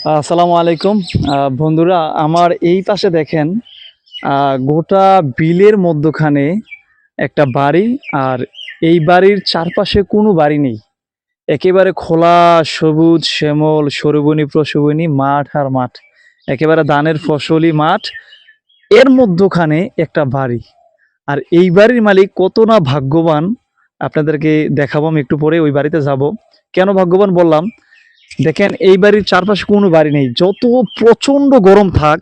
আসসালামু আলাইকুম। বন্ধুরা, আমার এই পাশে দেখেন গোটা বিলের মধ্যখানে একটা বাড়ি। আর এই বাড়ির চারপাশে কোনো বাড়ি নেই। একেবারে খোলা সবুজ শ্যামল সরুবনি প্রসবনী মাঠ আর মাঠ, একেবারে ধানের ফসলি মাঠ। এর মধ্যখানে একটা বাড়ি। আর এই বাড়ির মালিক কত না ভাগ্যবান, আপনাদেরকে দেখাবো। আমি একটু পরে ওই বাড়িতে যাব। কেন ভাগ্যবান বললাম, দেখেন এই বাড়ির চারপাশে কোনো বাড়ি নেই। যত প্রচন্ড গরম থাক,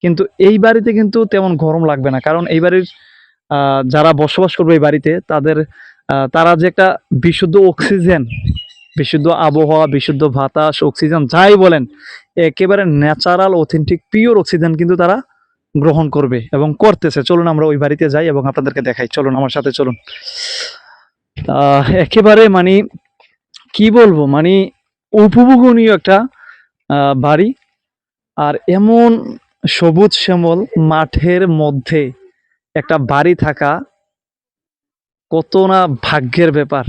কিন্তু এই বাড়িতে কিন্তু তেমন গরম লাগবে না। কারণ এই বাড়ির যারা বসবাস করবে এই বাড়িতে, তারা যে একটা বিশুদ্ধ অক্সিজেন, বিশুদ্ধ আবহাওয়া, বিশুদ্ধ বাতাস, অক্সিজেন যাই বলেন, একেবারে ন্যাচারাল অথেন্টিক পিওর অক্সিজেন কিন্তু তারা গ্রহণ করবে এবং করতেছে। চলুন আমরা ওই বাড়িতে যাই এবং আপনাদেরকে দেখাই। চলুন আমার সাথে চলুন। একেবারে মানে কি বলবো, মানে উপভোগনীয় একটা বাড়ি। আর এমন সবুজ শ্যামল মাঠের মধ্যে একটা বাড়ি থাকা কত না ভাগ্যের ব্যাপার।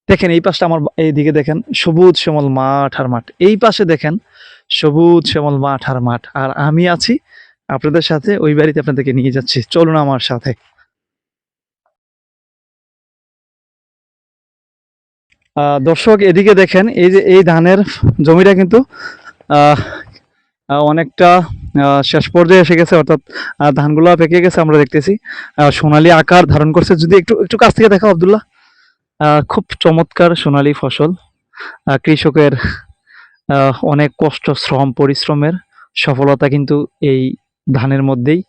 দেখেন এই পাশটা, আমার এইদিকে দেখেন সবুজ শ্যামল মাঠ আর মাঠ, এই পাশে দেখেন সবুজ শ্যামল মাঠ আর মাঠ। আর আমি আছি আপনাদের সাথে ওই বাড়িতে, আপনাদেরকে নিয়ে যাচ্ছি। চলুন আমার সাথে। দর্শক, এদিকে দেখেন, এই যে এই ধানের জমিটা কিন্তু আহ অনেকটা শেষ পর্যায়ে এসে গেছে, অর্থাৎ ধানগুলো পেকে গেছে। আমরা দেখতেছি সোনালী আকার ধারণ করছে। যদি একটু একটু কাছ থেকে দেখো আব্দুল্লাহ, খুব চমৎকার সোনালী ফসল। কৃষকের অনেক কষ্ট, শ্রম, পরিশ্রমের সফলতা কিন্তু এই ধানের মধ্যেই।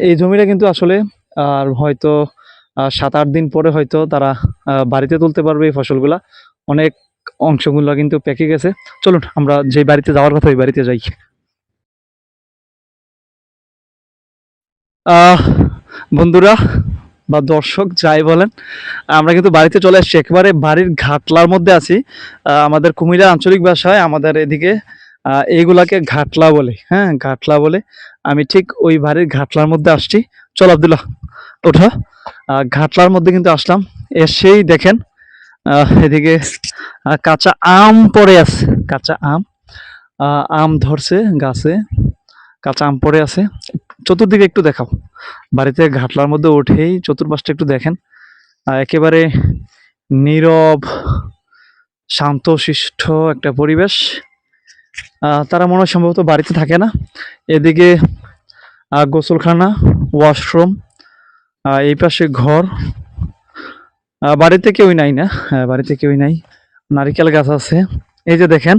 এই জমিটা কিন্তু আসলে আর হয়তো 7-8 দিন পরে হয়তো তারা বাড়িতে তুলতে পারবে এই ফসলগুলা। অনেক অংশগুলো কিন্তু পেকে গেছে। চলুন আমরা যে বাড়িতে যাওয়ার কথা ওই বাড়িতে যাই। আহ বন্ধুরা বা দর্শক যাই বলেন, আমরা কিন্তু বাড়িতে চলে আসছি। একেবারে বাড়ির ঘাটলার মধ্যে আছি। আমাদের কুমিল্লা আঞ্চলিক ভাষায় আমাদের এদিকে এইগুলাকে ঘাটলা বলে। হ্যাঁ, ঘাটলা বলে। আমি ঠিক ওই বাড়ির ঘাটলার মধ্যে আসছি। চল আব্দুল্লাহ, ওঠা। ঘাটলার মধ্যে কিন্তু আসলাম। এসেই দেখেন এদিকে কাঁচা আম পড়ে আছে। কাঁচা আম, আম ধরছে গাছে, কাঁচা আম পড়ে আছে। চতুর্দিকে একটু দেখাও। বাড়িতে ঘাটলার মধ্যে উঠেই চতুর্পাশটা একটু দেখেন। একেবারে নীরব, শান্তশিষ্ট একটা পরিবেশ। তারা মনে হয় সম্ভবত বাড়িতে থাকে না। এদিকে গোসলখানা, ওয়াশরুম, এই পাশে ঘর। বাড়িতে কেউই নাই না? হ্যাঁ, বাড়িতে কেউই নাই। নারিকেল গাছ আছে। এই যে দেখেন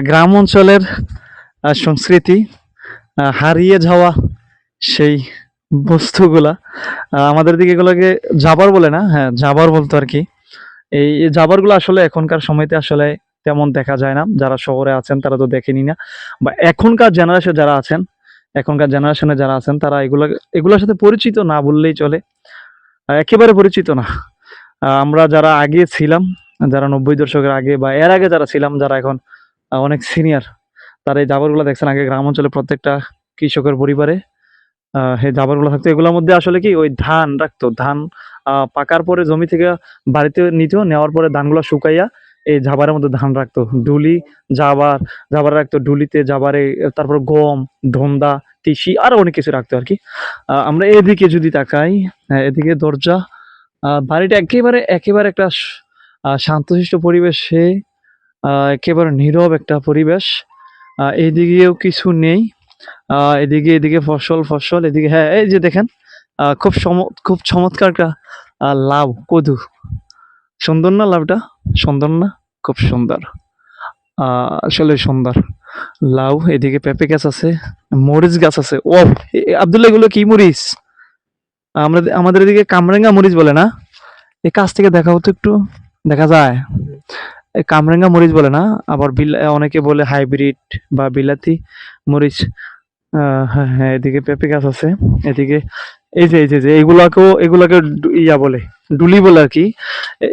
গ্রাম অঞ্চলের সংস্কৃতি, হারিয়ে যাওয়া সেই বস্তুগুলা। আমাদের দিকে এগুলোকে জাবার বলে না? হ্যাঁ, জাবার বলতো আর কি। এই জাবারগুলো আসলে এখনকার সময়তে আসলে তেমন দেখা যায় না। যারা শহরে আছেন তারা তো দেখেনি না, বা এখনকার জেনারেশনে যারা আছেন তারা এগুলোর সাথে পরিচিত না বললেই চলে। একেবারে পরিচিত না। আমরা যারা আগে ছিলাম, যারা 90 দশকের আগে বা এর আগে যারা ছিলাম, যারা এখন অনেক সিনিয়র, তারা এই জাবরগুলো দেখছেন। আগে গ্রাম অঞ্চলে প্রত্যেকটা কৃষকের পরিবারে এই জাবরগুলো থাকতো। এগুলোর মধ্যে আসলে কি ওই ধান রাখতো। ধান পাকার পরে জমি থেকে বাড়িতে নিত, নেওয়ার পরে ধানগুলো শুকাইয়া এই জাবারের মধ্যে ধান রাখতো। ডুলি, জাবার, জাবার রাখতো ডুলিতে, জাবারে। তারপর গম, ধন্দা, তিসি আরো অনেক কিছু রাখতো আর কি। আমরা এদিকে যদি তাকাই, এদিকে দরজা, বাড়িটা একেবারে একেবারে একটা শান্তশিষ্ট পরিবেশে, একেবারে নীরব একটা পরিবেশ। এইদিকেও কিছু নেই। এদিকে ফসল ফসল, এদিকে হ্যাঁ এই যে দেখেন খুব চমৎকার একটা লাউ, কদু। সুন্দর না লাউটা? সুন্দর না? খুব সুন্দর। আসলে সুন্দর লাউ। এদিকে পেঁপে গাছ আছে, মরিচ গাছ আছে। ও আব্দুল্লাহ, এগুলো কি মরিচ? আমাদের এদিকে কামরাঙ্গা মরিচ বলে না? এই কাছ থেকে দেখা হতো একটু, দেখা যায়। এই কামরাঙ্গা মরিচ বলে না, আবার অনেকে বলে হাইব্রিড বা বিলাতি মরিচ। হ্যাঁ হ্যাঁ, এদিকে পেঁপে গাছ আছে। এদিকে এই যে এগুলাকে ইয়া বলে, ডুলি বলে আর কি।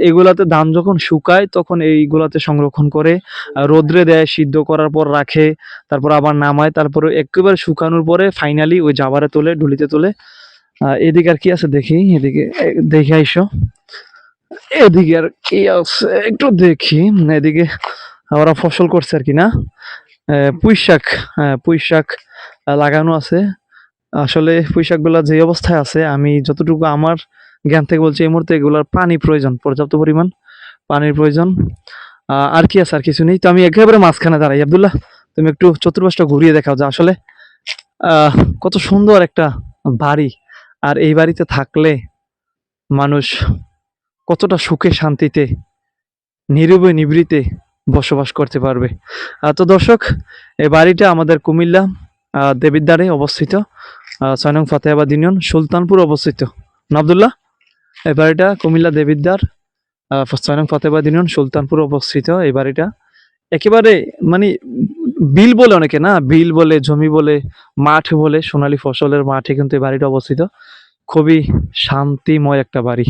এগুলাতে ধান যখন শুকায় তখন এইগুলাতে সংরক্ষণ করে রোদ্রে দেয়, সিদ্ধ করার পর রাখে, তারপর আবার নামায়, তারপরে একেবারে শুকানোর পরে ফাইনালি ওই জাবারে তোলে, ডুলিতে তোলে। এদিকে আর কি আছে দেখি, এদিকে দেখে আইসো। এদিকে আর কি আছে একটু দেখি। এদিকে ওরা ফসল করছে আর কি না? পুঁই শাক, হ্যাঁ পুঁই শাক লাগানো আছে। আসলে পুঁই শাকগুলা যে অবস্থায় আছে, আমি যতটুকু আমার জ্ঞান থেকে বলছি, এই মুহূর্তে এগুলার পানি প্রয়োজন, পর্যাপ্ত পরিমাণ পানির প্রয়োজন। আর কি আছে? আর কিছু নেই। তো আমি একেবারে মাঝখানে দাঁড়াই। আব্দুল্লাহ, তুমি একটু চতুর্পাশটা ঘুরিয়ে দেখাও যে আসলে আহ কত সুন্দর একটা বাড়ি, আর এই বাড়িতে থাকলে মানুষ কতটা সুখে শান্তিতে নীরবে নিভৃতে বসবাস করতে পারবে। তো দর্শক, এই বাড়িটা আমাদের কুমিল্লা দেবিদ্বারে অবস্থিত, ৬ নং ফতেহাবাদ ইউনিয়ন, সুলতানপুর অবস্থিত না আব্দুল্লাহ? এই বাড়িটা কুমিল্লা দেবিদ্বার, ৬ নং ফতেহাবাদ ইউনিয়ন, সুলতানপুর অবস্থিত এই বাড়িটা। একেবারে মানে বিল বলে অনেকে, না বিল বলে, জমি বলে, মাঠ বলে, সোনালী ফসলের মাঠে কিন্তু এই বাড়িটা অবস্থিত। খুবই শান্তিময় একটা বাড়ি।